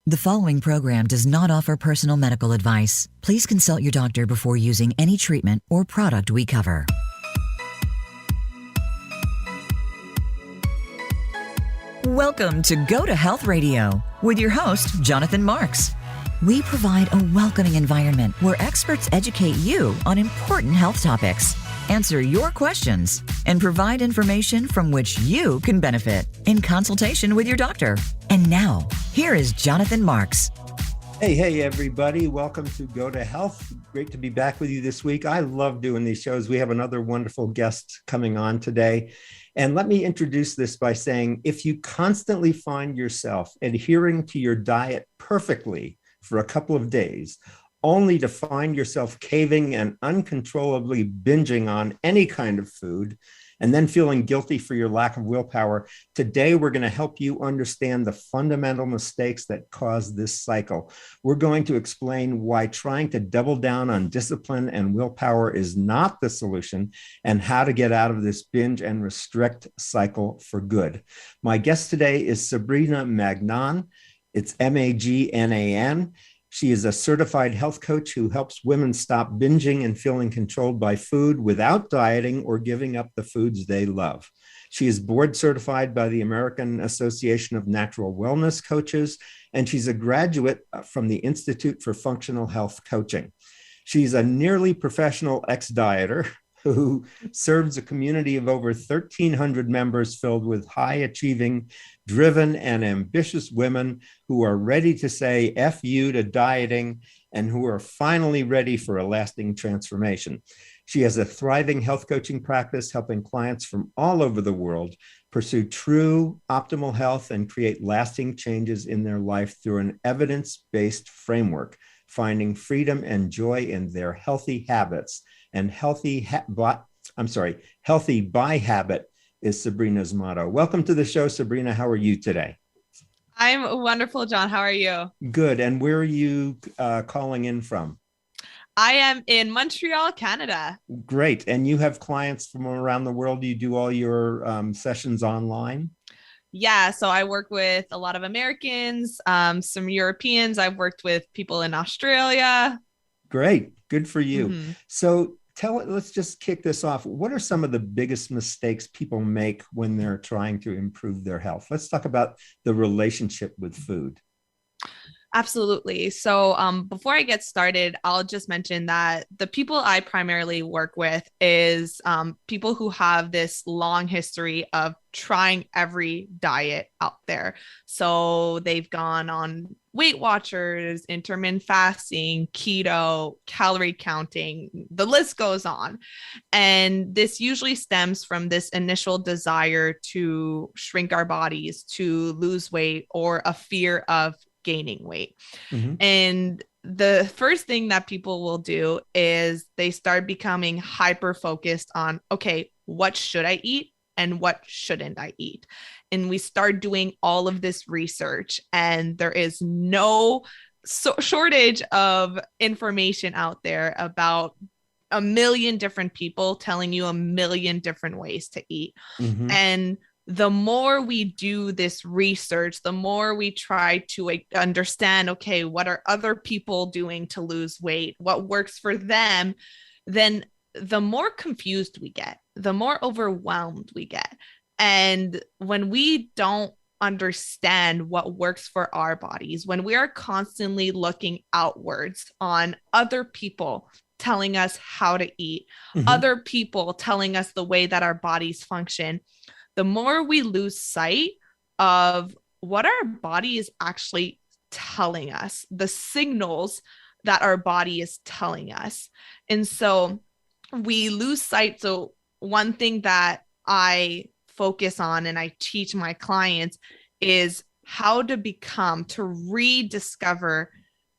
The following program does not offer personal medical advice. Please consult your doctor before using any treatment or product we cover. Welcome to Go to Health Radio with your host, Jonathan Marks. We provide a welcoming environment where experts educate you on important health topics, answer your questions, and provide information from which you can benefit in consultation with your doctor. And now, here is Jonathan Marks. Hey, everybody. Welcome to Go to Health. Great to be back with you this week. I love doing these shows. We have another wonderful guest coming on today. And let me introduce this by saying, if you constantly find yourself adhering to your diet perfectly for a couple of days, only to find yourself caving and uncontrollably binging on any kind of food, and then feeling guilty for your lack of willpower, today we're going to help you understand the fundamental mistakes that cause this cycle. We're going to explain why trying to double down on discipline and willpower is not the solution, and how to get out of this binge and restrict cycle for good. My guest today is Sabrina Magnan. It's Magnan. She is a certified health coach who helps women stop binging and feeling controlled by food without dieting or giving up the foods they love. She is board certified by the American Association of Natural Wellness Coaches, and she's a graduate from the Institute for Functional Health Coaching. She's a nearly professional ex-dieter who serves a community of over 1,300 members filled with high-achieving, driven, and ambitious women who are ready to say F you to dieting and who are finally ready for a lasting transformation. She has a thriving health coaching practice, helping clients from all over the world pursue true optimal health and create lasting changes in their life through an evidence-based framework, finding freedom and joy in their healthy habits. And healthy by habit is Sabrina's motto. Welcome to the show, Sabrina. How are you today? I'm wonderful, John. How are you? Good. And where are you calling in from? I am in Montreal, Canada. Great. And you have clients from around the world. You do all your sessions online? Yeah. So I work with a lot of Americans, some Europeans. I've worked with people in Australia. Great. Good for you. Mm-hmm. So let's just kick this off. What are some of the biggest mistakes people make when they're trying to improve their health? Let's talk about the relationship with food. Absolutely. So before I get started, I'll just mention that the people I primarily work with is people who have this long history of trying every diet out there. So they've gone on Weight Watchers, intermittent fasting, keto, calorie counting, the list goes on. And this usually stems from this initial desire to shrink our bodies, to lose weight, or a fear of gaining weight. Mm-hmm. And the first thing that people will do is they start becoming hyper focused on, okay, what should I eat and what shouldn't I eat? And we start doing all of this research, and there is no shortage of information out there about a million different people telling you a million different ways to eat. Mm-hmm. And the more we do this research, the more we try to understand, okay, what are other people doing to lose weight? What works for them? Then the more confused we get, the more overwhelmed we get. And when we don't understand what works for our bodies, when we are constantly looking outwards on other people telling us how to eat, Mm-hmm. other people telling us the way that our bodies function, the more we lose sight of what our body is actually telling us, the signals that our body is telling us. And so we lose sight. So one thing that I focus on and I teach my clients is how to rediscover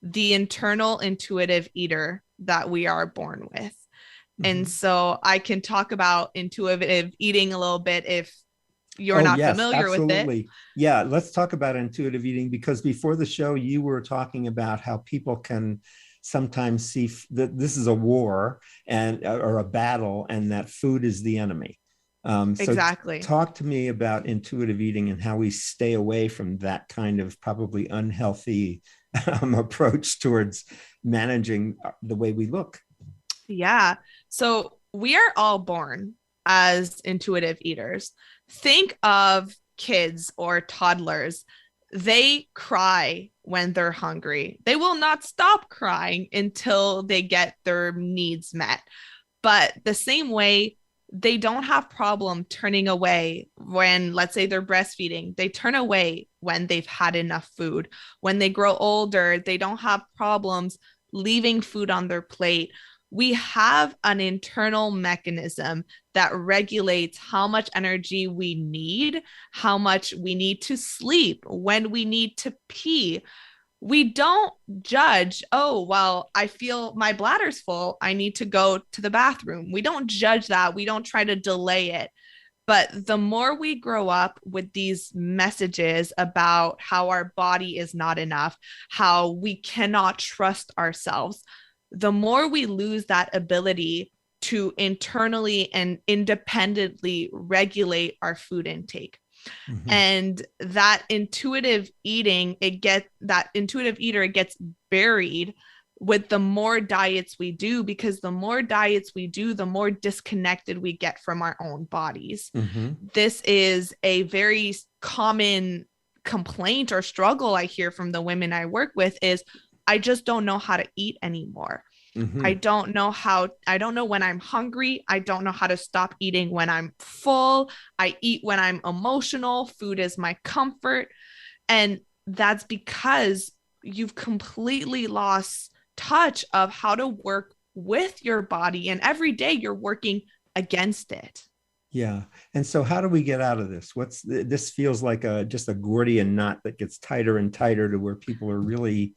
the internal intuitive eater that we are born with. Mm-hmm. And so I can talk about intuitive eating a little bit if you're not familiar absolutely. with it. Yeah, let's talk about intuitive eating, because before the show, you were talking about how people can sometimes see that this is a war or a battle, and that food is the enemy. Exactly. Talk to me about intuitive eating and how we stay away from that kind of probably unhealthy approach towards managing the way we look. Yeah. So we are all born as intuitive eaters. Think of kids or toddlers. They cry when they're hungry. They will not stop crying until they get their needs met. But the same way, they don't have problem turning away when, let's say, they're breastfeeding. They turn away when they've had enough food. When they grow older, they don't have problems leaving food on their plate. We have an internal mechanism that regulates how much energy we need, how much we need to sleep, when we need to pee. We don't judge, oh, well, I feel my bladder's full. I need to go to the bathroom. We don't judge that. We don't try to delay it. But the more we grow up with these messages about how our body is not enough, how we cannot trust ourselves, the more we lose that ability to internally and independently regulate our food intake. Mm-hmm. And that intuitive eating, that intuitive eater, it gets buried with the more diets we do, because the more diets we do, the more disconnected we get from our own bodies. Mm-hmm. This is a very common complaint or struggle I hear from the women I work with is, I just don't know how to eat anymore. Mm-hmm. I don't know when I'm hungry. I don't know how to stop eating when I'm full. I eat when I'm emotional. Food is my comfort. And that's because you've completely lost touch of how to work with your body. And every day you're working against it. Yeah. And so how do we get out of this? This feels like just a Gordian knot that gets tighter and tighter to where people are really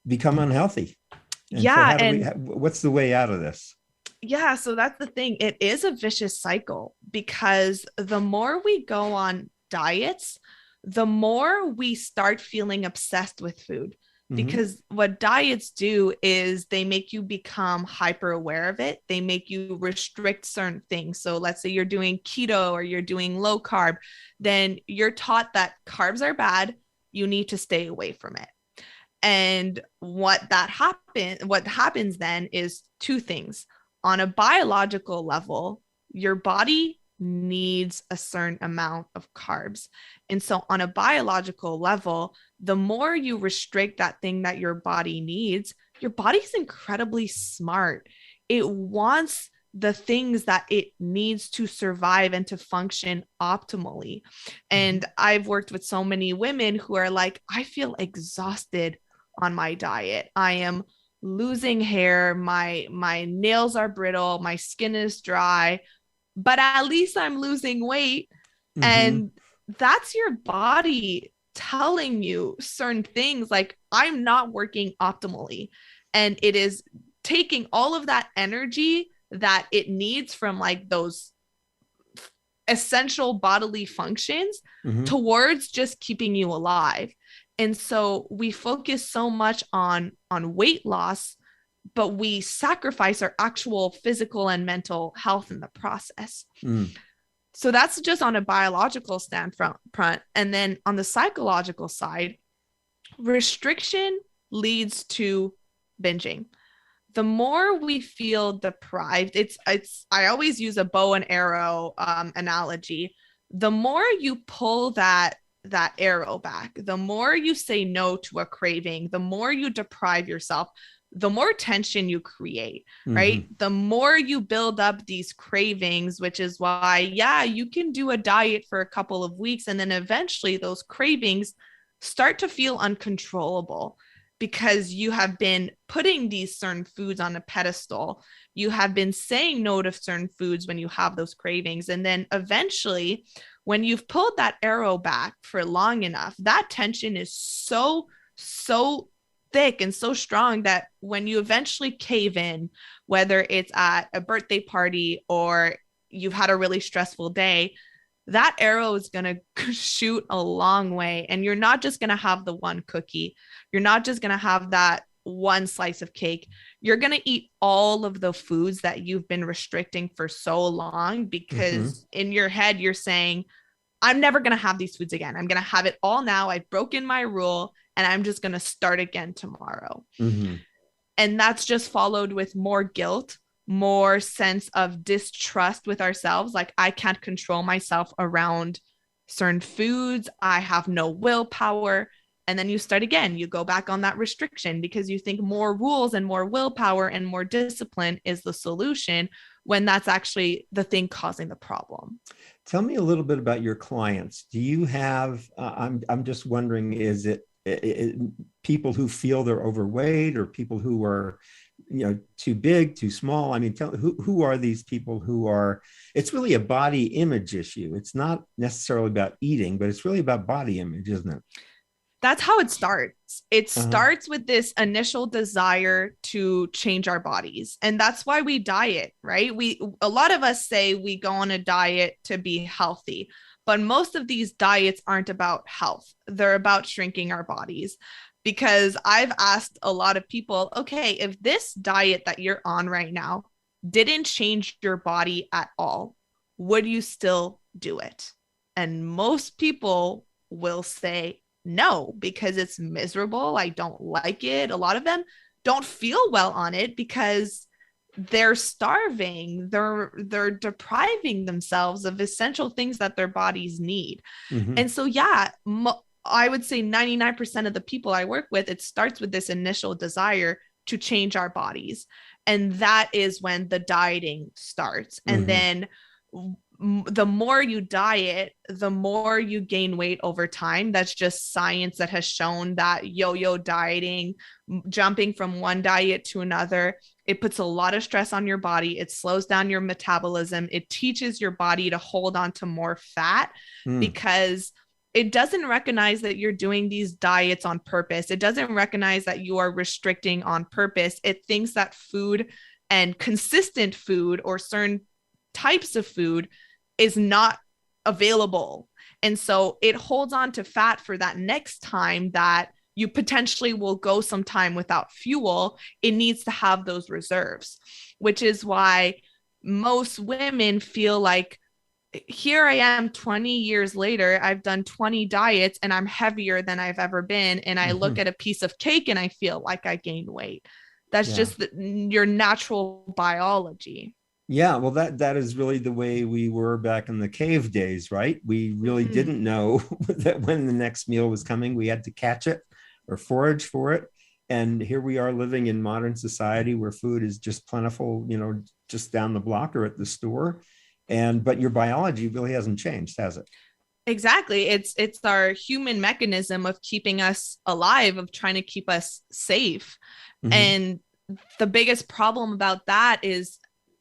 become unhealthy. And yeah. so what's the way out of this? Yeah. So that's the thing. It is a vicious cycle, because the more we go on diets, the more we start feeling obsessed with food. Mm-hmm. Because what diets do is they make you become hyper aware of it. They make you restrict certain things. So let's say you're doing keto or you're doing low carb, then you're taught that carbs are bad. You need to stay away from it. And what happens then is two things. On a biological level, your body needs a certain amount of carbs. And so on a biological level, the more you restrict that thing that your body needs, your body's incredibly smart. It wants the things that it needs to survive and to function optimally. And I've worked with so many women who are like, I feel exhausted on my diet. I am losing hair. My nails are brittle. My skin is dry, but at least I'm losing weight. Mm-hmm. And that's your body telling you certain things like, I'm not working optimally. And it is taking all of that energy that it needs from like those essential bodily functions towards just keeping you alive. And so we focus so much on weight loss, but we sacrifice our actual physical and mental health in the process. So that's just on a biological standpoint. And then on the psychological side, restriction leads to binging. The more we feel deprived, I always use a bow and arrow analogy. The more you pull that arrow back, the more you say no to a craving, the more you deprive yourself, the more tension you create, right? The more you build up these cravings, which is why, yeah, you can do a diet for a couple of weeks, and then eventually those cravings start to feel uncontrollable, because you have been putting these certain foods on a pedestal. You have been saying no to certain foods when you have those cravings. And then eventually, when you've pulled that arrow back for long enough, that tension is so thick and so strong that when you eventually cave in, whether it's at a birthday party or you've had a really stressful day, that arrow is going to shoot a long way. And you're not just going to have the one cookie. You're not just going to have that one slice of cake, you're going to eat all of the foods that you've been restricting for so long, because in your head, you're saying, I'm never going to have these foods again. I'm going to have it all now. I've broken my rule and I'm just going to start again tomorrow. And that's just followed with more guilt, more sense of distrust with ourselves. Like, I can't control myself around certain foods. I have no willpower. And then you start again. You go back on that restriction because you think more rules and more willpower and more discipline is the solution, when that's actually the thing causing the problem. Tell me a little bit about your clients. Do you have, I'm just wondering, is it people who feel they're overweight, or people who are, too big, too small? I mean, who are these people who are, it's really a body image issue. It's not necessarily about eating, but it's really about body image, isn't it? That's how it starts. It starts with this initial desire to change our bodies. And that's why we diet, right? A lot of us say we go on a diet to be healthy, but most of these diets aren't about health. They're about shrinking our bodies. Because I've asked a lot of people, okay, if this diet that you're on right now didn't change your body at all, would you still do it? And most people will say no, because it's miserable. I don't like it. A lot of them don't feel well on it because they're starving. They're depriving themselves of essential things that their bodies need. And so, I would say 99% of the people I work with, it starts with this initial desire to change our bodies. And that is when the dieting starts. And then the more you diet, the more you gain weight over time. That's just science that has shown that yo-yo dieting, jumping from one diet to another, it puts a lot of stress on your body. It slows down your metabolism. It teaches your body to hold on to more fat because it doesn't recognize that you're doing these diets on purpose. It doesn't recognize that you are restricting on purpose. It thinks that food and consistent food or certain types of food is not available. And so it holds on to fat for that next time that you potentially will go some time without fuel. It needs to have those reserves, which is why most women feel like, here I am 20 years later, I've done 20 diets and I'm heavier than I've ever been. And I look at a piece of cake and I feel like I gained weight. That's just your natural biology. Yeah, well, that is really the way we were back in the cave days, right? We really didn't know that when the next meal was coming, we had to catch it or forage for it. And here we are living in modern society where food is just plentiful, just down the block or at the store. But your biology really hasn't changed, has it? Exactly. It's our human mechanism of keeping us alive, of trying to keep us safe. And the biggest problem about that is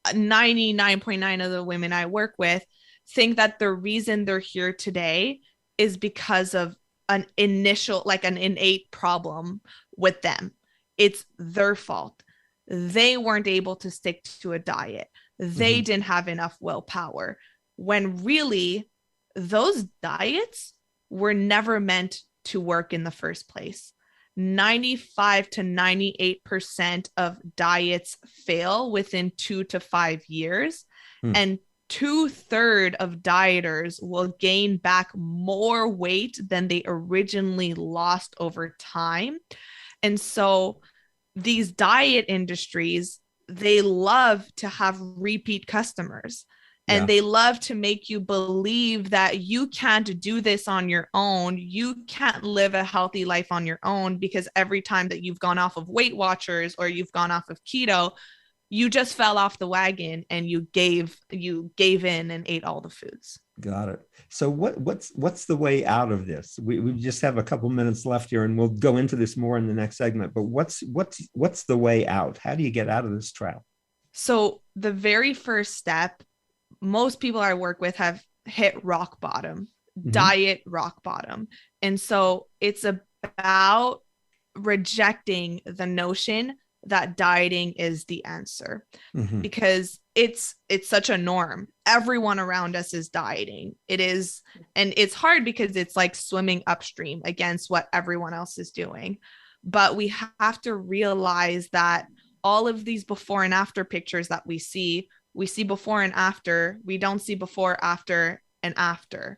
99.9% of the women I work with think that the reason they're here today is because of an initial, like an innate problem with them. It's their fault. They weren't able to stick to a diet. They didn't have enough willpower, when really those diets were never meant to work in the first place. 95 to 98% of diets fail within 2 to 5 years. And 2/3 of dieters will gain back more weight than they originally lost over time. And so these diet industries, they love to have repeat customers, and they love to make you believe that you can't do this on your own. You can't live a healthy life on your own, because every time that you've gone off of Weight Watchers or you've gone off of keto, you just fell off the wagon and you gave in and ate all the foods. Got it. So what's the way out of this? We just have a couple minutes left here, and we'll go into this more in the next segment. But what's the way out? How do you get out of this trap? So the very first step, most people I work with have hit rock bottom, diet rock bottom. And so it's about rejecting the notion that dieting is the answer, because it's such a norm. Everyone around us is dieting. It is. And it's hard because it's like swimming upstream against what everyone else is doing. But we have to realize that all of these before and after pictures that we see before and after. We don't see before, after, and after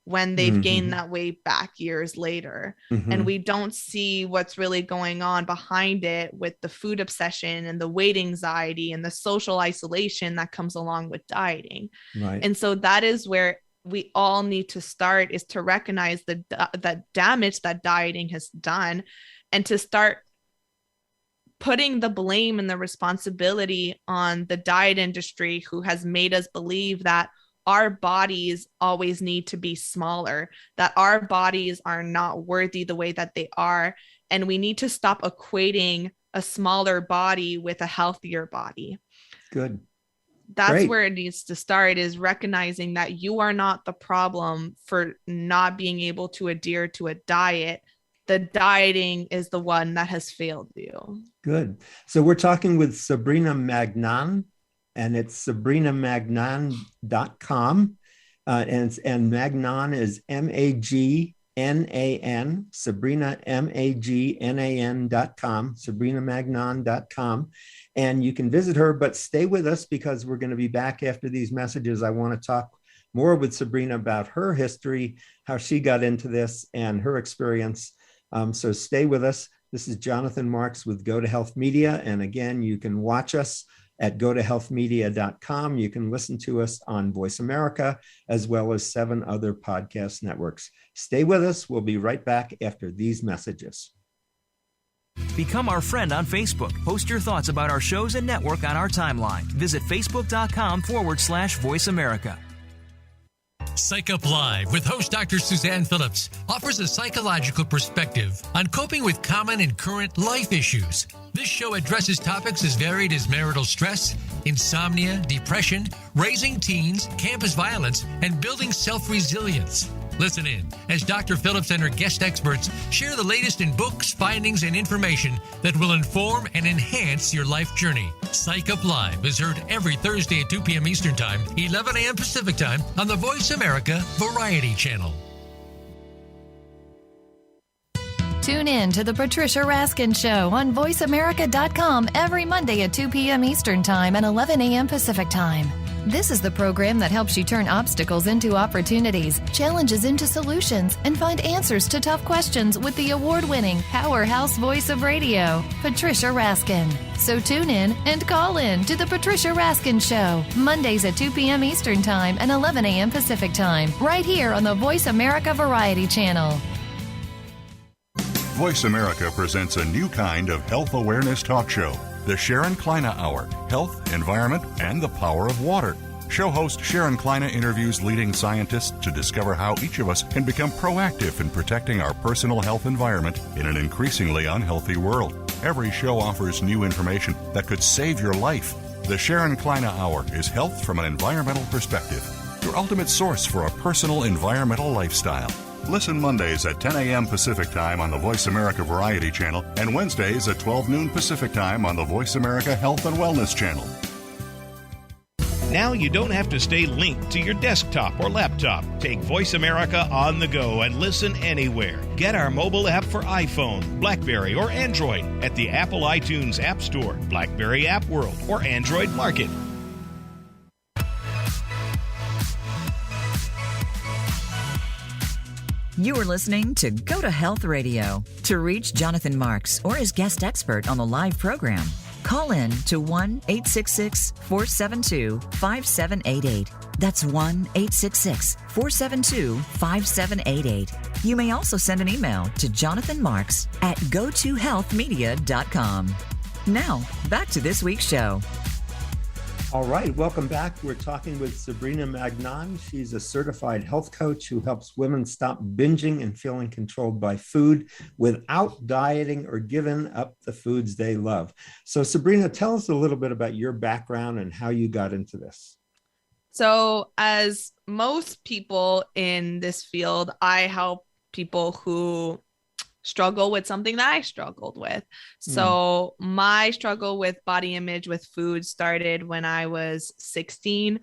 when they've gained that weight back years later. And we don't see what's really going on behind it with the food obsession and the weight anxiety and the social isolation that comes along with dieting. Right. And so that is where we all need to start, is to recognize the damage that dieting has done, and to start putting the blame and the responsibility on the diet industry, who has made us believe that our bodies always need to be smaller, that our bodies are not worthy the way that they are. And we need to stop equating a smaller body with a healthier body. Good. That's Great. where it needs to start, is recognizing that you are not the problem for not being able to adhere to a diet. The dieting is the one that has failed you. Good. So we're talking with Sabrina Magnan, and it's sabrinamagnan.com. And Magnan is Magnan, Sabrina, Magnan.com, sabrinamagnan.com. And you can visit her, but stay with us because we're going to be back after these messages. I want to talk more with Sabrina about her history, how she got into this, and her experience. So stay with us. This is Jonathan Marks with Go to Health Media. And again, you can watch us at gotohealthmedia.com. You can listen to us on Voice America, as well as 7 other podcast networks. Stay with us. We'll be right back after these messages. Become our friend on Facebook. Post your thoughts about our shows and network on our timeline. Visit facebook.com/Voice America. Psych Up Live with host Dr. Suzanne Phillips offers a psychological perspective on coping with common and current life issues. This show addresses topics as varied as marital stress, insomnia, depression, raising teens, campus violence, and building self-resilience. Listen in as Dr. Phillips and her guest experts share the latest in books, findings, and information that will inform and enhance your life journey. Psych Up Live is heard every Thursday at 2 p.m. Eastern Time, 11 a.m. Pacific Time on the Voice America Variety Channel. Tune in to The Patricia Raskin Show on voiceamerica.com every Monday at 2 p.m. Eastern Time and 11 a.m. Pacific Time. This is the program that helps you turn obstacles into opportunities, challenges into solutions, and find answers to tough questions with the award-winning powerhouse voice of radio, Patricia Raskin. So tune in and call in to The Patricia Raskin Show, Mondays at 2 p.m. Eastern Time and 11 a.m. Pacific Time, right here on the Voice America Variety Channel. Voice America presents a new kind of health awareness talk show, the Sharon Kleine Hour, Health, Environment, and the Power of Water. Show host Sharon Kleine interviews leading scientists to discover how each of us can become proactive in protecting our personal health environment in an increasingly unhealthy world. Every show offers new information that could save your life. The Sharon Kleine Hour is health from an environmental perspective, your ultimate source for a personal environmental lifestyle. Listen Mondays at 10 a.m. Pacific Time on the Voice America Variety Channel and Wednesdays at 12 noon Pacific Time on the Voice America Health and Wellness Channel. Now you don't have to stay linked to your desktop or laptop. Take Voice America on the go and listen anywhere. Get our mobile app for iPhone, BlackBerry, or Android at the Apple iTunes App Store, BlackBerry App World, or Android Market. You are listening to Go to Health Radio. To reach Jonathan Marks or his guest expert on the live program, call in to 1-866-472-5788. That's 1-866-472-5788. You may also send an email to jonathanmarks@gotohealthmedia.com. Now, back to this week's show. All right, welcome back. We're talking with Sabrina Magnan. She's a certified health coach who helps women stop binging and feeling controlled by food without dieting or giving up the foods they love. So Sabrina, tell us a little bit about your background and how you got into this. So as most people in this field, I help people who struggle with something that I struggled with. So my struggle with body image with food started when I was 16.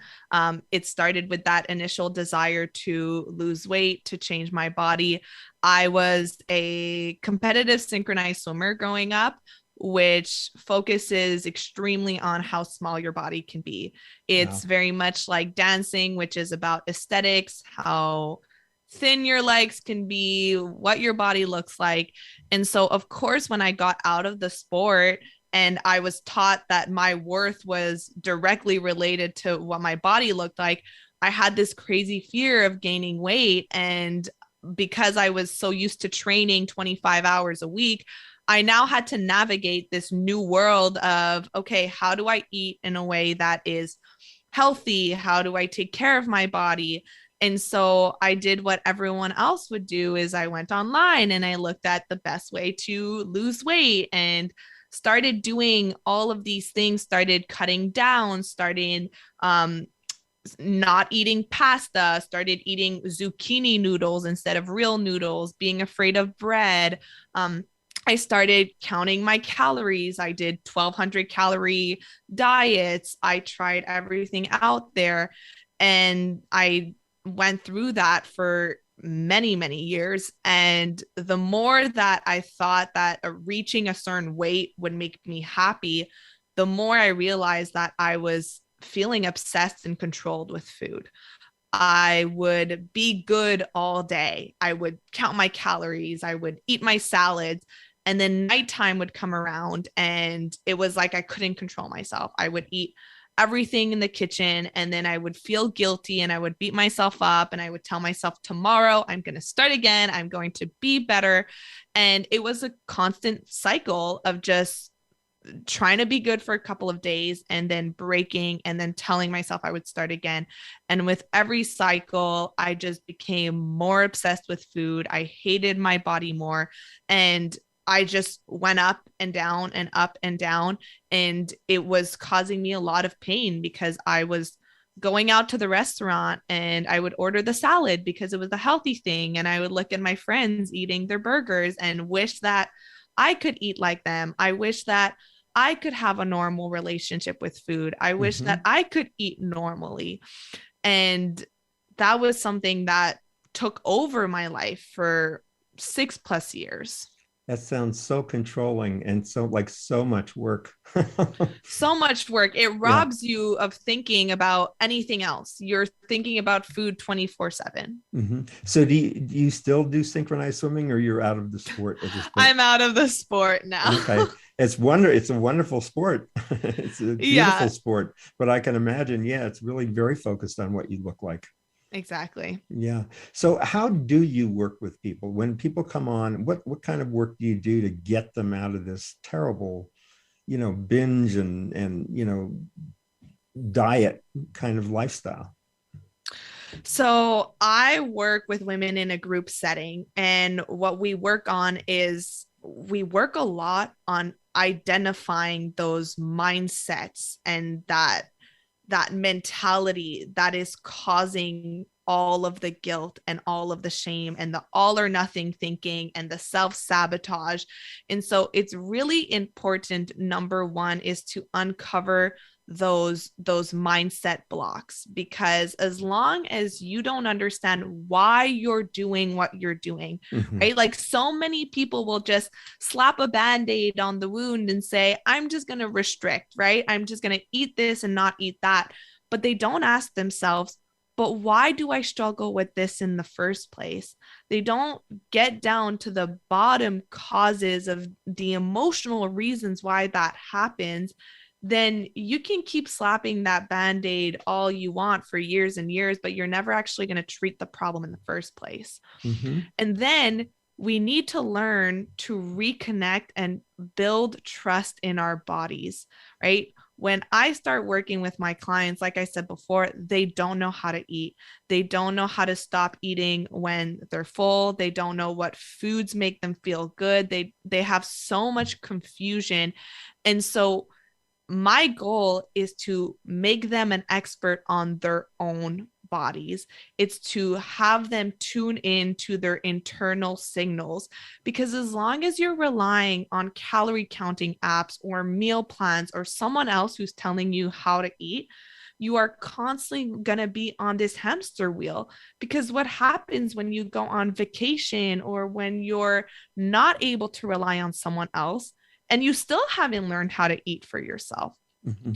It started with that initial desire to lose weight, to change my body. I was a competitive synchronized swimmer growing up, which focuses extremely on how small your body can be. It's Wow. very much like dancing, which is about aesthetics, how thin your legs can be, what your body looks like. And so, of course, when I got out of the sport and I was taught that my worth was directly related to what my body looked like, I had this crazy fear of gaining weight. And because I was so used to training 25 hours a week, I now had to navigate this new world of, okay, how do I eat in a way that is healthy? How do I take care of my body? And so I did what everyone else would do is I went online and I looked at the best way to lose weight and started doing all of these things, started cutting down, started not eating pasta, started eating zucchini noodles instead of real noodles, being afraid of bread. I started counting my calories. I did 1,200 calorie diets. I tried everything out there. And I went through that for many, many years. And the more that I thought that reaching a certain weight would make me happy, the more I realized that I was feeling obsessed and controlled with food. I would be good all day. I would count my calories. I would eat my salads. And then nighttime would come around and it was like I couldn't control myself. I would eat everything in the kitchen and then I would feel guilty and I would beat myself up and I would tell myself, tomorrow I'm going to start again. I'm going to be better. And it was a constant cycle of just trying to be good for a couple of days and then breaking and then telling myself I would start again. And with every cycle, I just became more obsessed with food. I hated my body more. And I just went up and down and up and down. And it was causing me a lot of pain because I was going out to the restaurant and I would order the salad because it was a healthy thing. And I would look at my friends eating their burgers and wish that I could eat like them. I wish that I could have a normal relationship with food. I wish that I could eat normally. And that was something that took over my life for 6+ years. That sounds so controlling and so like so much work. So much work. It robs you of thinking about anything else. You're thinking about food 24/7. So do you still do synchronized swimming or you're out of the sport at this point? I'm out of the sport now. Okay. It's a wonderful sport. It's a beautiful sport, but I can imagine, it's really very focused on what you look like. Exactly. Yeah. So how do you work with people when people come on? What kind of work do you do to get them out of this terrible, binge and diet kind of lifestyle? So I work with women in a group setting, and what we work on is we work a lot on identifying those mindsets and that mentality that is causing all of the guilt and all of the shame and the all or nothing thinking and the self-sabotage. And so it's really important. Number one is to uncover those mindset blocks, because as long as you don't understand why you're doing what you're doing, right? Like so many people will just slap a band-aid on the wound and say, I'm just going to restrict, right? I'm just going to eat this and not eat that. But they don't ask themselves, but why do I struggle with this in the first place? They don't get down to the bottom causes of the emotional reasons why that happens. Then you can keep slapping that band-aid all you want for years and years, but you're never actually going to treat the problem in the first place. And then we need to learn to reconnect and build trust in our bodies, right? When I start working with my clients, like I said before, they don't know how to eat. They don't know how to stop eating when they're full. They don't know what foods make them feel good. They have so much confusion. And so my goal is to make them an expert on their own bodies. It's to have them tune in to their internal signals, because as long as you're relying on calorie counting apps or meal plans or someone else who's telling you how to eat, you are constantly going to be on this hamster wheel. Because what happens when you go on vacation or when you're not able to rely on someone else and you still haven't learned how to eat for yourself? Mm-hmm.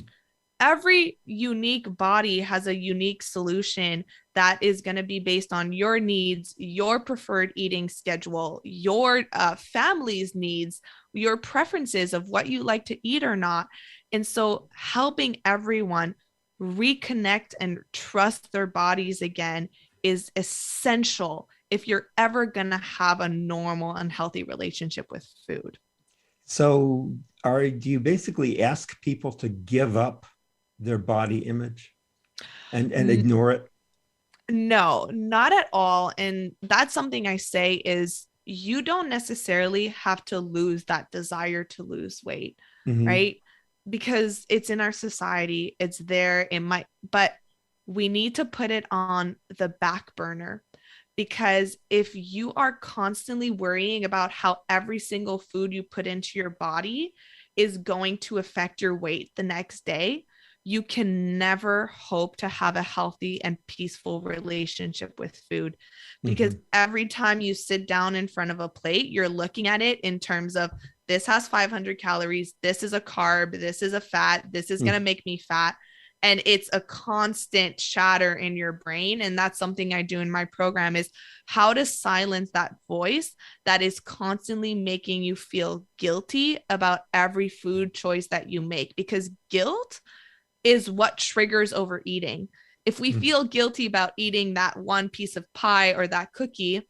Every unique body has a unique solution that is going to be based on your needs, your preferred eating schedule, your family's needs, your preferences of what you like to eat or not. And so helping everyone reconnect and trust their bodies again is essential if you're ever going to have a normal and healthy relationship with food. So do you basically ask people to give up their body image and ignore it? No, not at all. And that's something I say is you don't necessarily have to lose that desire to lose weight, right? Because it's in our society, it's there, it might, but we need to put it on the back burner. Because if you are constantly worrying about how every single food you put into your body is going to affect your weight the next day, you can never hope to have a healthy and peaceful relationship with food. Because every time you sit down in front of a plate, you're looking at it in terms of this has 500 calories, this is a carb, this is a fat, this is going to make me fat. And it's a constant chatter in your brain. And that's something I do in my program, is how to silence that voice that is constantly making you feel guilty about every food choice that you make, because guilt is what triggers overeating. If we feel guilty about eating that one piece of pie or that cookie,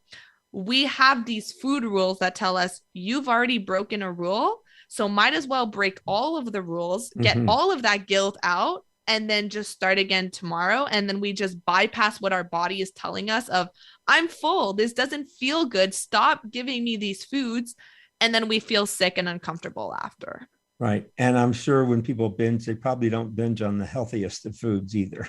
we have these food rules that tell us you've already broken a rule, so might as well break all of the rules, get all of that guilt out, and then just start again tomorrow. And then we just bypass what our body is telling us of, I'm full, this doesn't feel good, stop giving me these foods. And then we feel sick and uncomfortable after. Right. And I'm sure when people binge, they probably don't binge on the healthiest of foods either.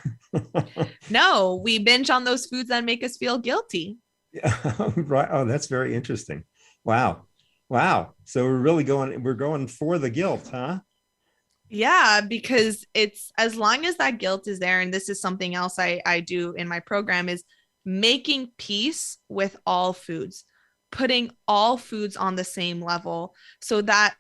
No, we binge on those foods that make us feel guilty. Yeah, right. Oh, that's very interesting. Wow. So we're going for the guilt, huh? Yeah, because it's, as long as that guilt is there, and this is something else I do in my program, is making peace with all foods, putting all foods on the same level, so that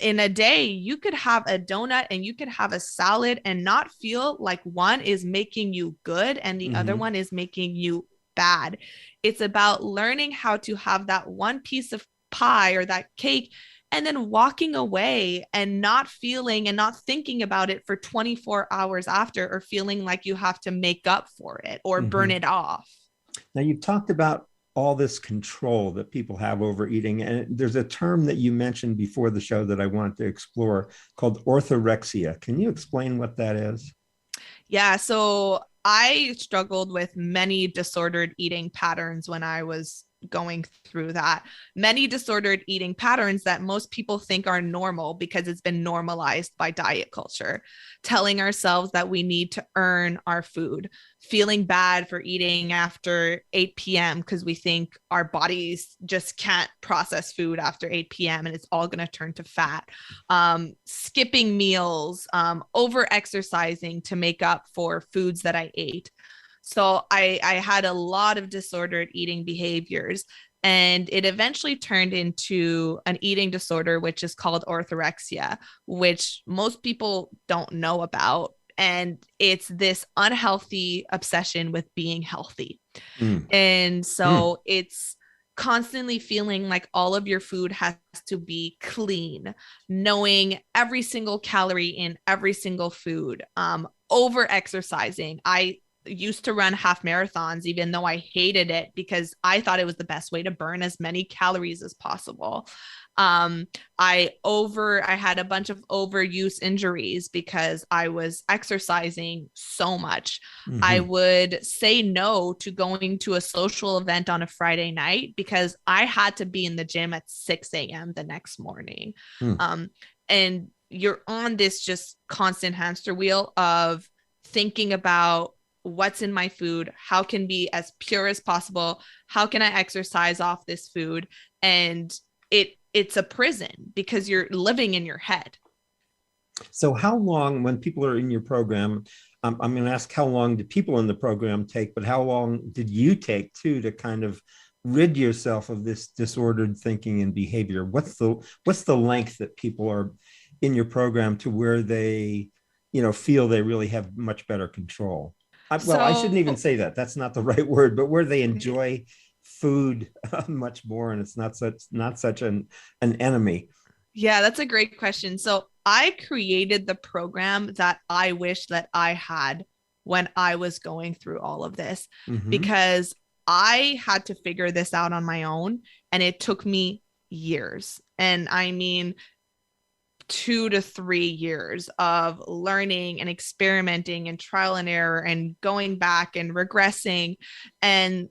in a day you could have a donut and you could have a salad and not feel like one is making you good and the other one is making you bad. It's about learning how to have that one piece of pie or that cake and then walking away and not feeling and not thinking about it for 24 hours after, or feeling like you have to make up for it or burn it off. Now, you've talked about all this control that people have over eating. And there's a term that you mentioned before the show that I wanted to explore called orthorexia. Can you explain what that is? Yeah. So I struggled with many disordered eating patterns when I was going through that. Many disordered eating patterns that most people think are normal because it's been normalized by diet culture, telling ourselves that we need to earn our food, feeling bad for eating after 8 p.m. because we think our bodies just can't process food after 8 p.m. and it's all going to turn to fat, skipping meals, over exercising to make up for foods that I ate. So I had a lot of disordered eating behaviors, and it eventually turned into an eating disorder, which is called orthorexia, which most people don't know about. And it's this unhealthy obsession with being healthy. And so it's constantly feeling like all of your food has to be clean, knowing every single calorie in every single food, over exercising. I used to run half marathons, even though I hated it because I thought it was the best way to burn as many calories as possible. I had a bunch of overuse injuries because I was exercising so much. I would say no to going to a social event on a Friday night because I had to be in the gym at 6 a.m. the next morning. And you're on this just constant hamster wheel of thinking about what's in my food, how can be as pure as possible, how can I exercise off this food? And it's a prison because you're living in your head. So how long, when people are in your program, I'm going to ask how long did people in the program take, but how long did you take too to kind of rid yourself of this disordered thinking and behavior? What's the length that people are in your program to where they, feel they really have much better control? I shouldn't even say that. That's not the right word, but where they enjoy food much more, and it's not such an enemy. Yeah, that's a great question. So I created the program that I wish that I had when I was going through all of this, because I had to figure this out on my own, and it took me years. And I mean, 2 to 3 years of learning and experimenting and trial and error and going back and regressing. And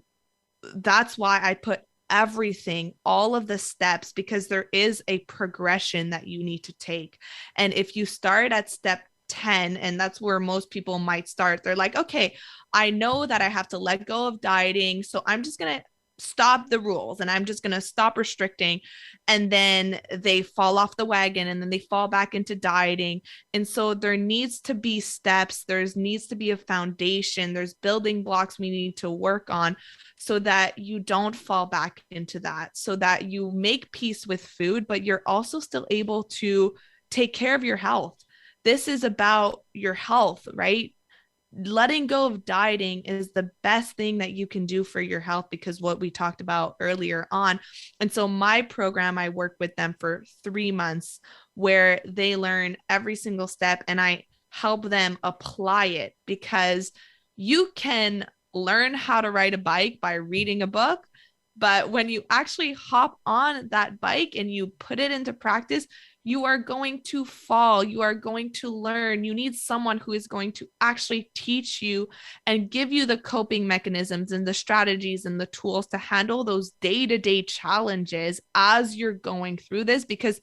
that's why I put everything, all of the steps, because there is a progression that you need to take. And if you start at step 10, and that's where most people might start, they're like, okay, I know that I have to let go of dieting, so I'm just going to stop the rules and I'm just going to stop restricting. And then they fall off the wagon and then they fall back into dieting. And so there needs to be steps. There needs to be a foundation. There's building blocks we need to work on so that you don't fall back into that, so that you make peace with food, but you're also still able to take care of your health. This is about your health, right? Letting go of dieting is the best thing that you can do for your health, because what we talked about earlier on. And so my program, I work with them for 3 months where they learn every single step and I help them apply it, because you can learn how to ride a bike by reading a book. But when you actually hop on that bike and you put it into practice, you are going to fall. You are going to learn. You need someone who is going to actually teach you and give you the coping mechanisms and the strategies and the tools to handle those day-to-day challenges as you're going through this, because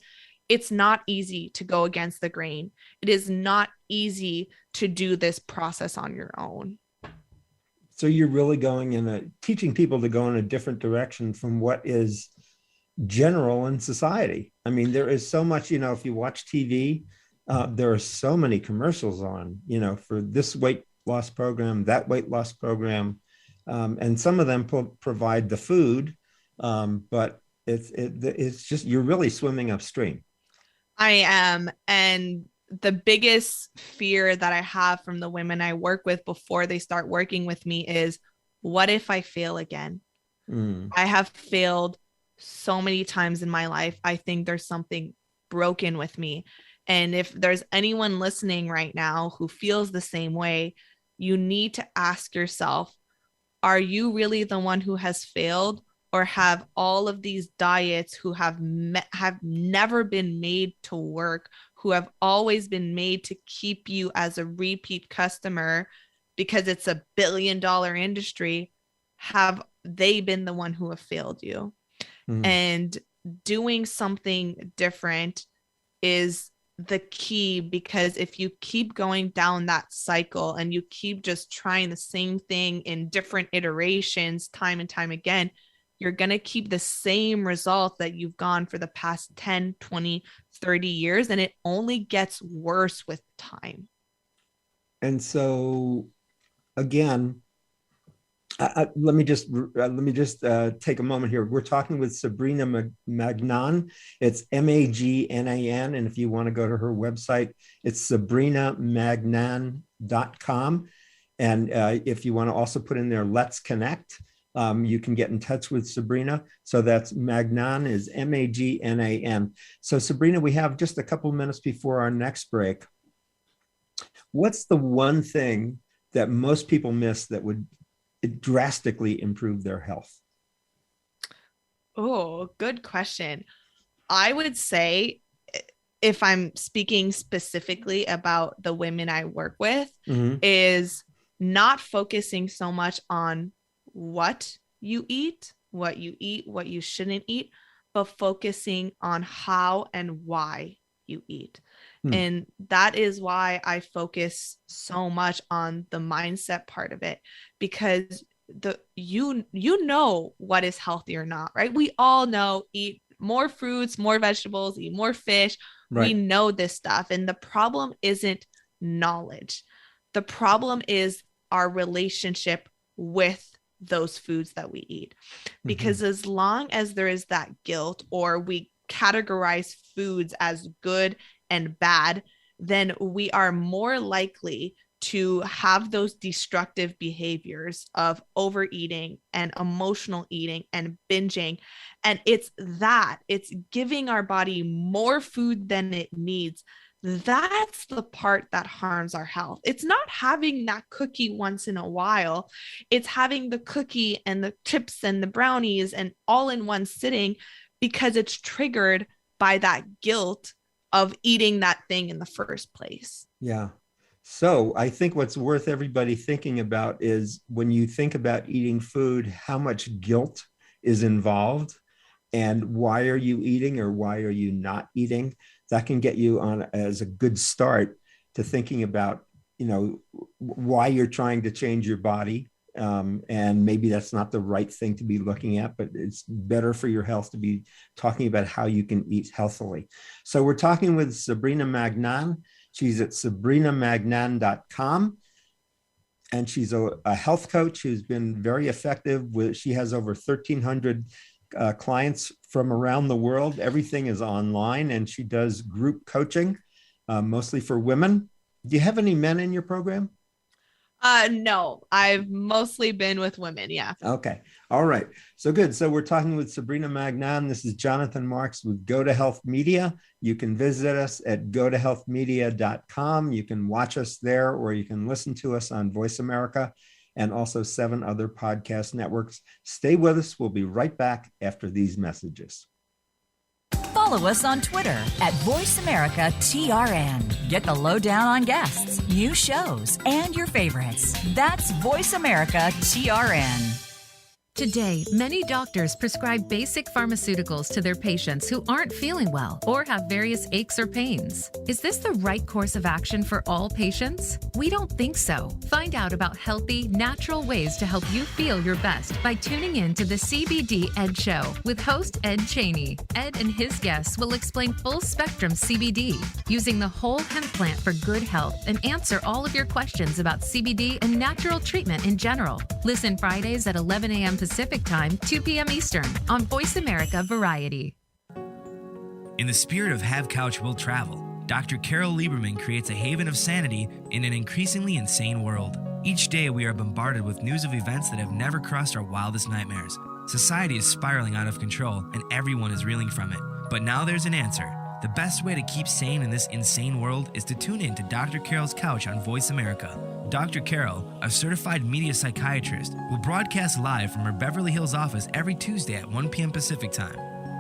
it's not easy to go against the grain. It is not easy to do this process on your own. So you're really teaching people to go in a different direction from what is general in society. I mean, there is so much, if you watch TV, there are so many commercials on, for this weight loss program, that weight loss program. And some of them provide the food, but it's just, you're really swimming upstream. I am. And the biggest fear that I have from the women I work with before they start working with me is, what if I fail again? I have failed so many times in my life. I think there's something broken with me. And if there's anyone listening right now who feels the same way, you need to ask yourself, are you really the one who has failed, or have all of these diets who have never been made to work, who have always been made to keep you as a repeat customer because it's $1 billion industry, have they been the one who have failed you? And doing something different is the key, because if you keep going down that cycle and you keep just trying the same thing in different iterations time and time again, you're going to keep the same result that you've gone for the past 10, 20, 30 years, and it only gets worse with time. And so, again, let me just take a moment here. We're talking with Sabrina Magnan. It's Magnan. And if you want to go to her website, it's sabrinamagnan.com. And if you want to also put in there, let's connect, you can get in touch with Sabrina. So that's Magnan is Magnan. So Sabrina, we have just a couple minutes before our next break. What's the one thing that most people miss that would drastically improve their health? Oh, good question. I would say, if I'm speaking specifically about the women I work with, is not focusing so much on what you eat, what you shouldn't eat, but focusing on how and why you eat. And that is why I focus so much on the mindset part of it, because you know what is healthy or not, right? We all know, eat more fruits, more vegetables, eat more fish. Right. We know this stuff. And the problem isn't knowledge. The problem is our relationship with those foods that we eat. Because as long as there is that guilt, or we categorize foods as good and bad, then we are more likely to have those destructive behaviors of overeating and emotional eating and binging. And it's giving our body more food than it needs. That's the part that harms our health. It's not having that cookie once in a while. It's having the cookie and the chips and the brownies and all in one sitting, because it's triggered by that guilt of eating that thing in the first place. Yeah. So I think what's worth everybody thinking about is, when you think about eating food, how much guilt is involved, and why are you eating or why are you not eating? That can get you on as a good start to thinking about, why you're trying to change your body. And maybe that's not the right thing to be looking at, but it's better for your health to be talking about how you can eat healthily. So we're talking with Sabrina Magnan. She's at sabrinamagnan.com. And she's a health coach who's been very effective. She has over 1,300 clients from around the world. Everything is online, and she does group coaching, mostly for women. Do you have any men in your program? No, I've mostly been with women. Yeah. Okay. All right. So good. So we're talking with Sabrina Magnan. This is Jonathan Marks with Go to Health Media. You can visit us at gotohealthmedia.com. You can watch us there, or you can listen to us on Voice America and also 7 other podcast networks. Stay with us. We'll be right back after these messages. Follow us on Twitter at VoiceAmericaTRN. Get the lowdown on guests, new shows, and your favorites. That's VoiceAmericaTRN. Today, many doctors prescribe basic pharmaceuticals to their patients who aren't feeling well or have various aches or pains. Is this the right course of action for all patients? We don't think so. Find out about healthy, natural ways to help you feel your best by tuning in to the CBD Ed Show with host Ed Cheney. Ed and his guests will explain full-spectrum CBD, using the whole hemp plant for good health, and answer all of your questions about CBD and natural treatment in general. Listen Fridays at 11 a.m. Pacific Time, 2 p.m. Eastern on Voice America Variety. In the spirit of Have Couch Will Travel, Dr. Carol Lieberman creates a haven of sanity in an increasingly insane world. Each day we are bombarded with news of events that have never crossed our wildest nightmares. Society is spiraling out of control and everyone is reeling from it. But now there's an answer. The best way to keep sane in this insane world is to tune in to Dr. Carol's Couch on Voice America. Dr. Carol, a certified media psychiatrist, will broadcast live from her Beverly Hills office every Tuesday at 1 p.m. Pacific Time.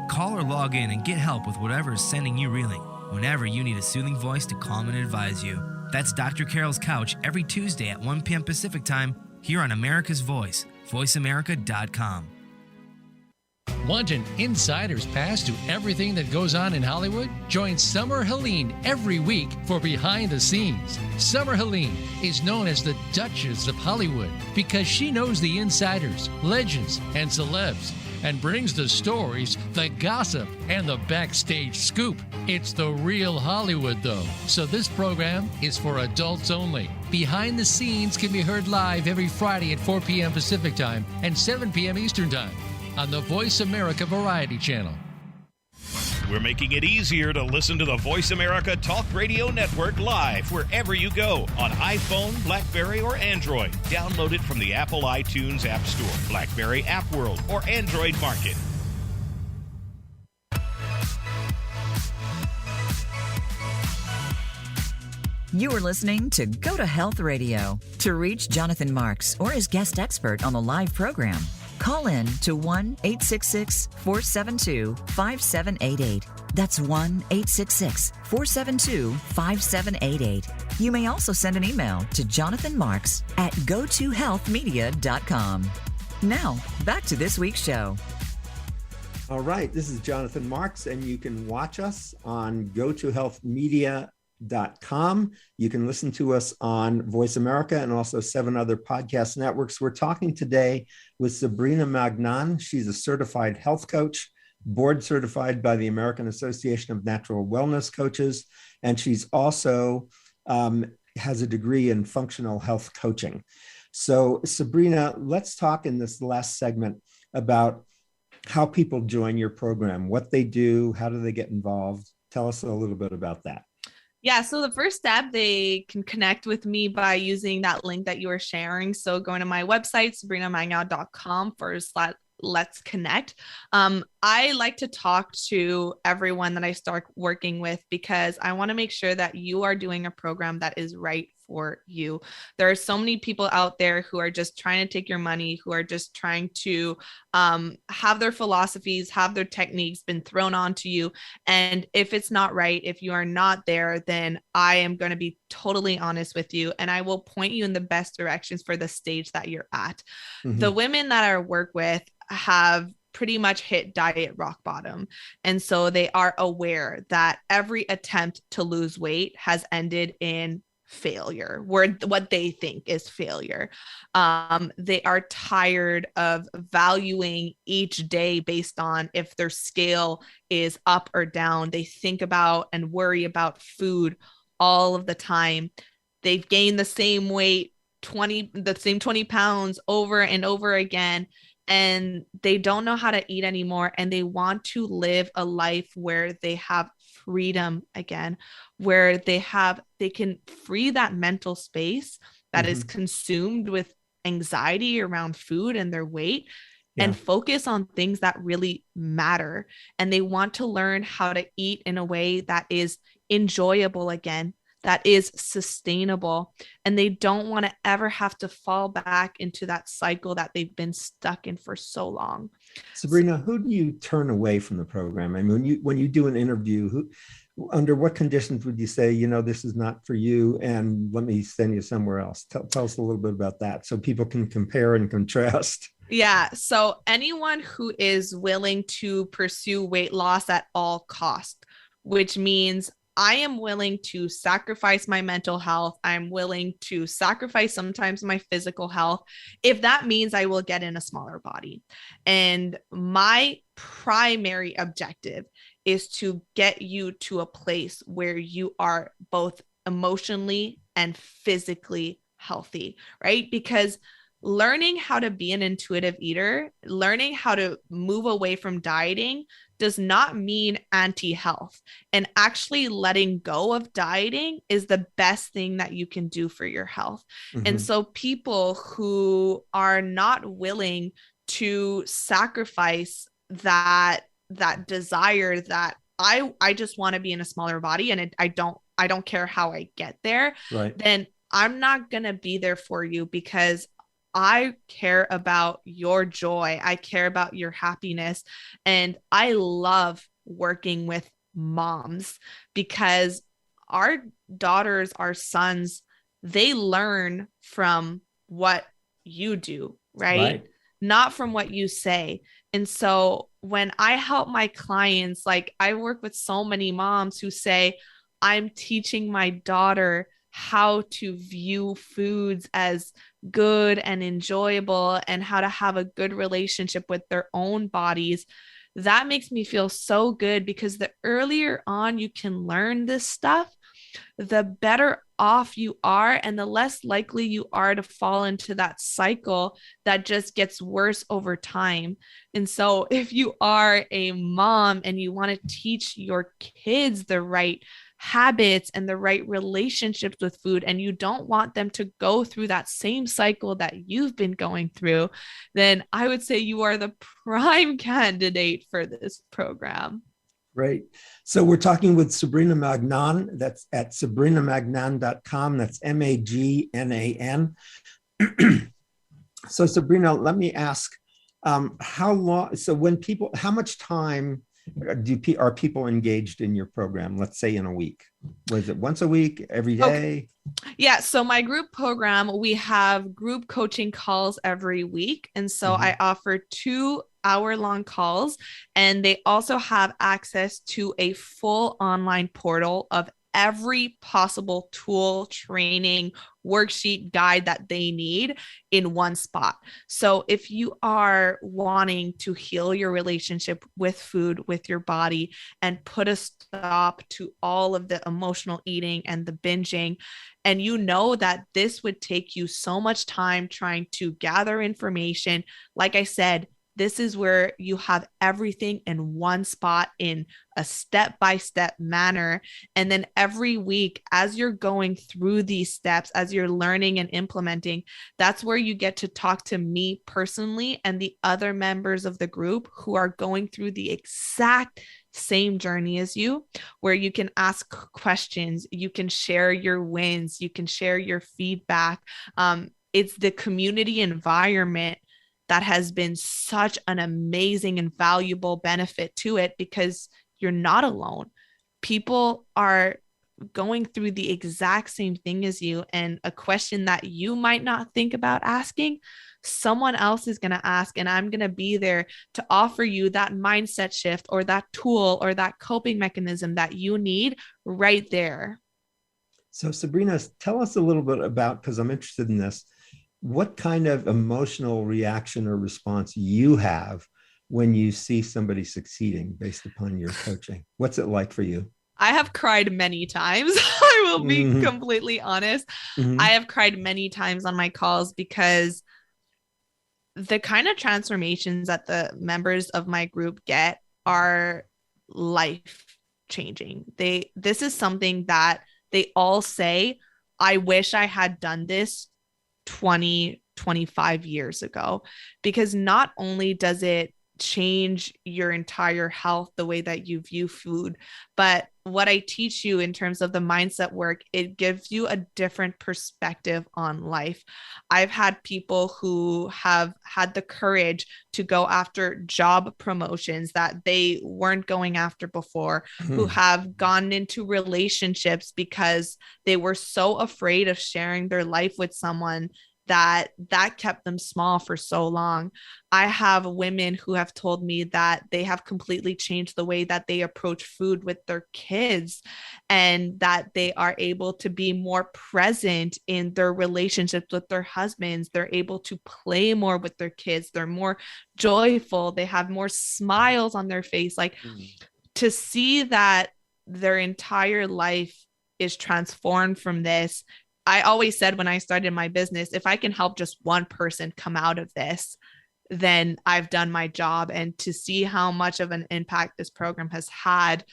Call or log in and get help with whatever is sending you reeling, whenever you need a soothing voice to calm and advise you. That's Dr. Carol's Couch every Tuesday at 1 p.m. Pacific Time, here on America's Voice, voiceamerica.com. Want an insider's pass to everything that goes on in Hollywood? Join Summer Helene every week for Behind the Scenes. Summer Helene is known as the Duchess of Hollywood because she knows the insiders, legends, and celebs, and brings the stories, the gossip, and the backstage scoop. It's the real Hollywood, though, so this program is for adults only. Behind the Scenes can be heard live every Friday at 4 p.m. Pacific Time and 7 p.m. Eastern Time on the Voice America Variety Channel. We're making it easier to listen to the Voice America Talk Radio Network live wherever you go on iPhone, BlackBerry, or Android. Download it from the Apple iTunes App Store, BlackBerry App World, or Android Market. You are listening to Go to Health Radio. To reach Jonathan Marks or his guest expert on the live program, call in to 1-866-472-5788. That's 1-866-472-5788. You may also send an email to jonathanmarks@gotohealthmedia.com. Now, back to this week's show. All right. This is Jonathan Marks, and you can watch us on gotohealthmedia.com. You can listen to us on Voice America and also 7 other podcast networks. We're talking today with Sabrina Magnan. She's a certified health coach, board certified by the American Association of Natural Wellness Coaches. And she's also has a degree in functional health coaching. So Sabrina, let's talk in this last segment about how people join your program, what they do, how do they get involved? Tell us a little bit about that. Yeah, so the first step, they can connect with me by using that link that you were sharing. So going to my website, sabrinamagnan.com/let's connect. I like to talk to everyone that I start working with because I want to make sure that you are doing a program that is right for you. There are so many people out there who are just trying to take your money, who are just trying to have their philosophies, have their techniques been thrown onto you. And if it's not right, if you are not there, then I am going to be totally honest with you and I will point you in the best directions for the stage that you're at. Mm-hmm. The women that I work with have pretty much hit diet rock bottom. And so they are aware that every attempt to lose weight has ended in failure, what they think is failure. They are tired of valuing each day based on if their scale is up or down. They think about and worry about food all of the time. They've gained the same weight, 20 pounds over and over again, and they don't know how to eat anymore. And they want to live a life where they have freedom again, where they can free that mental space that is consumed with anxiety around food and their weight and focus on things that really matter. And they want to learn how to eat in a way that is enjoyable again, that is sustainable. And they don't want to ever have to fall back into that cycle that they've been stuck in for so long. Sabrina, who do you turn away from the program? I mean, when you do an interview, under what conditions would you say, this is not for you and let me send you somewhere else? Tell us a little bit about that so people can compare and contrast. Yeah. So anyone who is willing to pursue weight loss at all costs, which means I am willing to sacrifice my mental health. I'm willing to sacrifice sometimes my physical health, if that means I will get in a smaller body. And my primary objective is to get you to a place where you are both emotionally and physically healthy, right? Because learning how to be an intuitive eater, learning how to move away from dieting does not mean anti-health. And actually letting go of dieting is the best thing that you can do for your health. And so people who are not willing to sacrifice that desire that I just want to be in a smaller body and I don't care how I get there, right, then I'm not going to be there for you because I care about your joy. I care about your happiness. And I love working with moms because our daughters, our sons, they learn from what you do, right? Not from what you say. And so when I help my clients, like I work with so many moms who say, I'm teaching my daughter how to view foods as good and enjoyable and how to have a good relationship with their own bodies. That makes me feel so good because the earlier on you can learn this stuff, the better off you are and the less likely you are to fall into that cycle that just gets worse over time. And so if you are a mom and you want to teach your kids the right habits and the right relationships with food, and you don't want them to go through that same cycle that you've been going through, then I would say you are the prime candidate for this program. Right. So we're talking with Sabrina Magnan. That's at sabrinamagnan.com. That's Magnan. So Sabrina, let me ask, how much time are people engaged in your program, let's say in a week? Was it once a week, every day? Okay. Yeah. So my group program, we have group coaching calls every week. And so I offer 2-hour-long calls, and they also have access to a full online portal of every possible tool, training, worksheet, guide that they need in one spot. So if you are wanting to heal your relationship with food, with your body, and put a stop to all of the emotional eating and the binging, and you know that this would take you so much time trying to gather information, like I said, this is where you have everything in one spot in a step-by-step manner. And then every week, as you're going through these steps, as you're learning and implementing, that's where you get to talk to me personally and the other members of the group who are going through the exact same journey as you, where you can ask questions, you can share your wins, you can share your feedback. It's the community environment that has been such an amazing and valuable benefit to it, because you're not alone. People are going through the exact same thing as you, and a question that you might not think about asking, someone else is going to ask, and I'm going to be there to offer you that mindset shift or that tool or that coping mechanism that you need right there. So Sabrina, tell us a little bit about, because I'm interested in this, what kind of emotional reaction or response you have when you see somebody succeeding based upon your coaching. What's it like for you? I have cried many times. I will be completely honest. I have cried many times on my calls, because the kind of transformations that the members of my group get are life changing. This is something that they all say, I wish I had done this 20, 25 years ago, because not only does it change your entire health, the way that you view food, but what I teach you in terms of the mindset work, it gives you a different perspective on life. I've had people who have had the courage to go after job promotions that they weren't going after before, who have gone into relationships because they were so afraid of sharing their life with someone that kept them small for so long. I have women who have told me that they have completely changed the way that they approach food with their kids, and that they are able to be more present in their relationships with their husbands. They're able to play more with their kids. They're more joyful. They have more smiles on their face. Like to see that their entire life is transformed from this. I always said when I started my business, if I can help just one person come out of this, then I've done my job. And to see how much of an impact this program has had,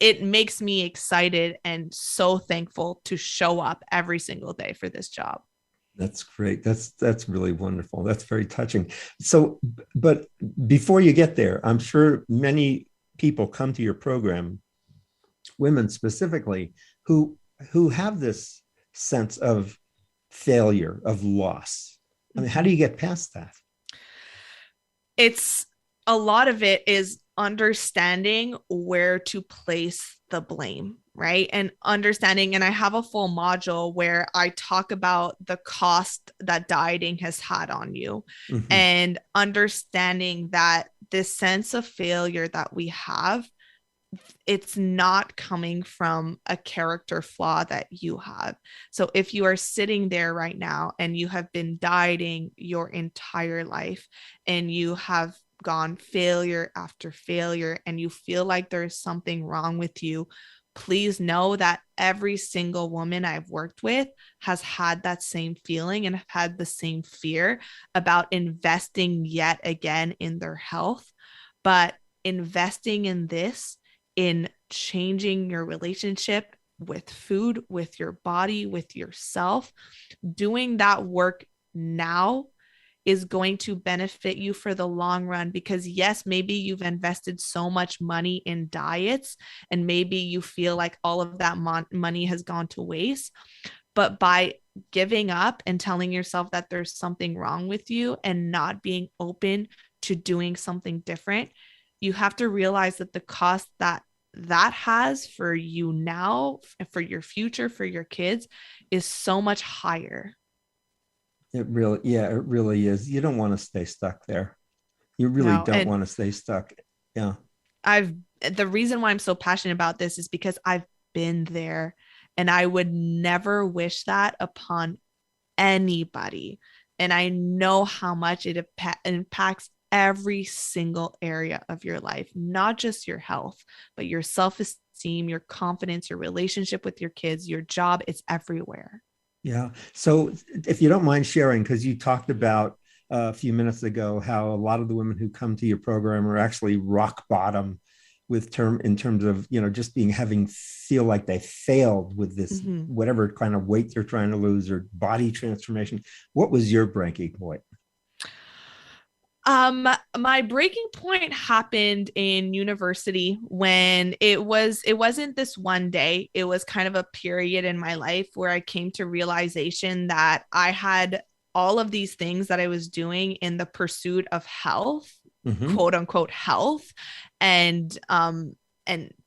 it makes me excited and so thankful to show up every single day for this job. That's great. That's really wonderful. That's very touching. So, but before you get there, I'm sure many people come to your program, women specifically, who have this sense of failure, of loss. I mean, how do you get past that? It's a lot of it is understanding where to place the blame, right? And understanding, and I have a full module where I talk about the cost that dieting has had on you, and understanding that this sense of failure that we have, it's not coming from a character flaw that you have. So if you are sitting there right now and you have been dieting your entire life and you have gone failure after failure and you feel like there's something wrong with you, please know that every single woman I've worked with has had that same feeling and have had the same fear about investing yet again in their health. But investing in this, in changing your relationship with food, with your body, with yourself, doing that work now is going to benefit you for the long run. Because yes, maybe you've invested so much money in diets and maybe you feel like all of that money has gone to waste. But by giving up and telling yourself that there's something wrong with you and not being open to doing something different, you have to realize that the cost that has for you now, for your future, for your kids, is so much higher. It really is. You don't want to stay stuck there. You really don't want to stay stuck. Yeah. The reason why I'm so passionate about this is because I've been there. And I would never wish that upon anybody. And I know how much it impacts every single area of your life, not just your health, but your self-esteem, your confidence, your relationship with your kids, your job. It's everywhere. Yeah. So if you don't mind sharing, because you talked about a few minutes ago how a lot of the women who come to your program are actually rock bottom in terms of, just having feel like they failed with this, whatever kind of weight they're trying to lose or body transformation. What was your breaking point? My breaking point happened in university when it wasn't this one day. It was kind of a period in my life where I came to realization that I had all of these things that I was doing in the pursuit of health, quote unquote health, and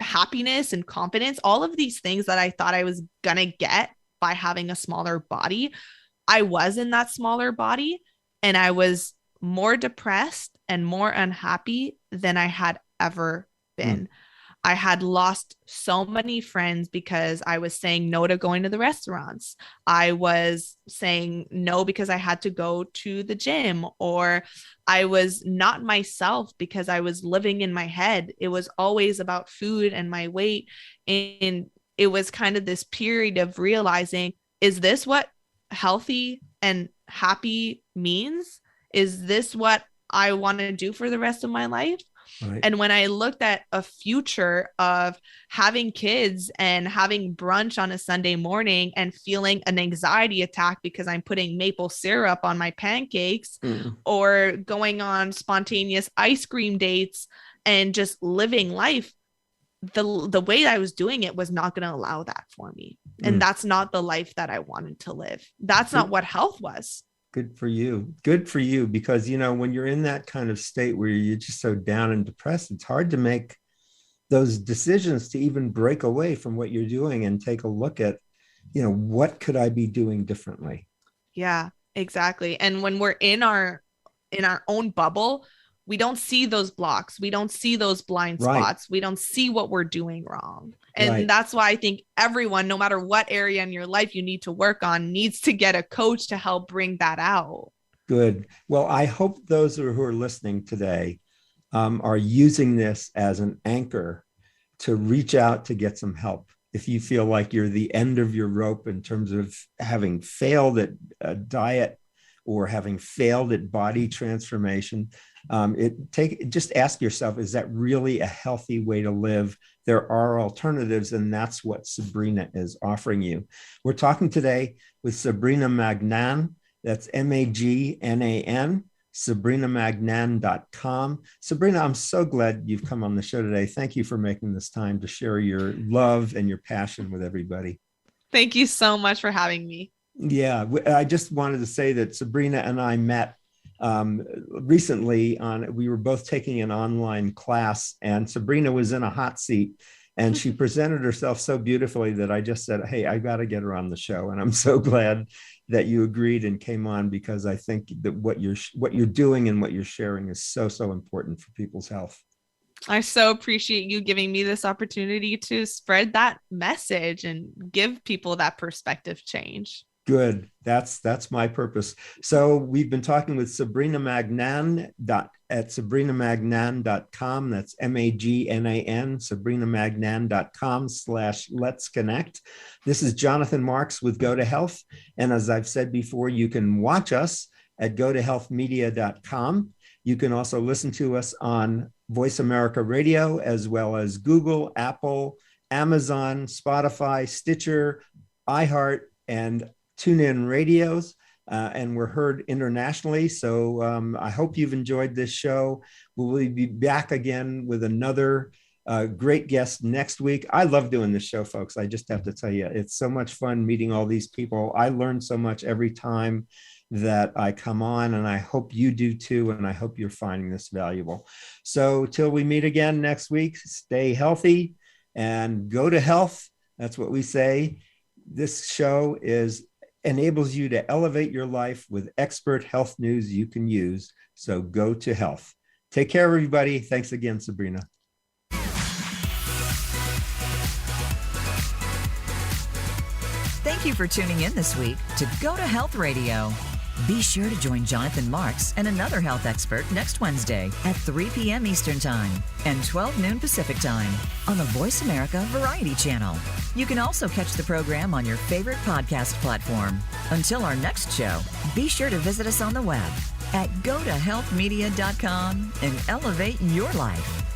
happiness and confidence, all of these things that I thought I was gonna get by having a smaller body. I was in that smaller body and I was more depressed and more unhappy than I had ever been. I had lost so many friends because I was saying no to going to the restaurants. I was saying no because I had to go to the gym, or I was not myself because I was living in my head. It was always about food and my weight. And it was kind of this period of realizing, is this what healthy and happy means? Is this what I want to do for the rest of my life? Right. And when I looked at a future of having kids and having brunch on a Sunday morning and feeling an anxiety attack because I'm putting maple syrup on my pancakes, or going on spontaneous ice cream dates and just living life, the way I was doing it was not going to allow that for me. And that's not the life that I wanted to live. That's not what health was. Good for you. Good for you. Because, when you're in that kind of state where you're just so down and depressed, it's hard to make those decisions to even break away from what you're doing and take a look at, what could I be doing differently? Yeah, exactly. And when we're in our own bubble, we don't see those blocks. We don't see those blind spots. We don't see what we're doing wrong. And that's why I think everyone, no matter what area in your life you need to work on, needs to get a coach to help bring that out. Good. Well, I hope those who are listening today are using this as an anchor to reach out to get some help. If you feel like you're the end of your rope in terms of having failed at a diet or having failed at body transformation, just ask yourself, is that really a healthy way to live? There are alternatives, and that's what Sabrina is offering you. We're talking today with Sabrina Magnan. That's Magnan, SabrinaMagnan.com. Sabrina, I'm so glad you've come on the show today. Thank you for making this time to share your love and your passion with everybody. Thank you so much for having me. Yeah, I just wanted to say that Sabrina and I met recently we were both taking an online class, and Sabrina was in a hot seat and she presented herself so beautifully that I just said, hey, I got to get her on the show. And I'm so glad that you agreed and came on, because I think that what you're doing and what you're sharing is so, so important for people's health. I so appreciate you giving me this opportunity to spread that message and give people that perspective change. Good. That's my purpose. So we've been talking with Sabrina Magnan at SabrinaMagnan.com. That's Magnan, SabrinaMagnan.com/Let's Connect. This is Jonathan Marks with Go to Health. And as I've said before, you can watch us at GoToHealthMedia.com. You can also listen to us on Voice America Radio, as well as Google, Apple, Amazon, Spotify, Stitcher, iHeart, and TuneIn radios, and we're heard internationally. So I hope you've enjoyed this show. We'll be back again with another great guest next week. I love doing this show, folks. I just have to tell you, it's so much fun meeting all these people. I learn so much every time that I come on, and I hope you do too, and I hope you're finding this valuable. So till we meet again next week, stay healthy and go to health. That's what we say. This show enables you to elevate your life with expert health news you can use. So go to health. Take care, everybody. Thanks again, Sabrina. Thank you for tuning in this week to Go to Health Radio. Be sure to join Jonathan Marks and another health expert next Wednesday at 3 p.m. Eastern Time and 12 noon Pacific Time on the Voice America Variety Channel. You can also catch the program on your favorite podcast platform. Until our next show, be sure to visit us on the web at gotohealthmedia.com and elevate your life.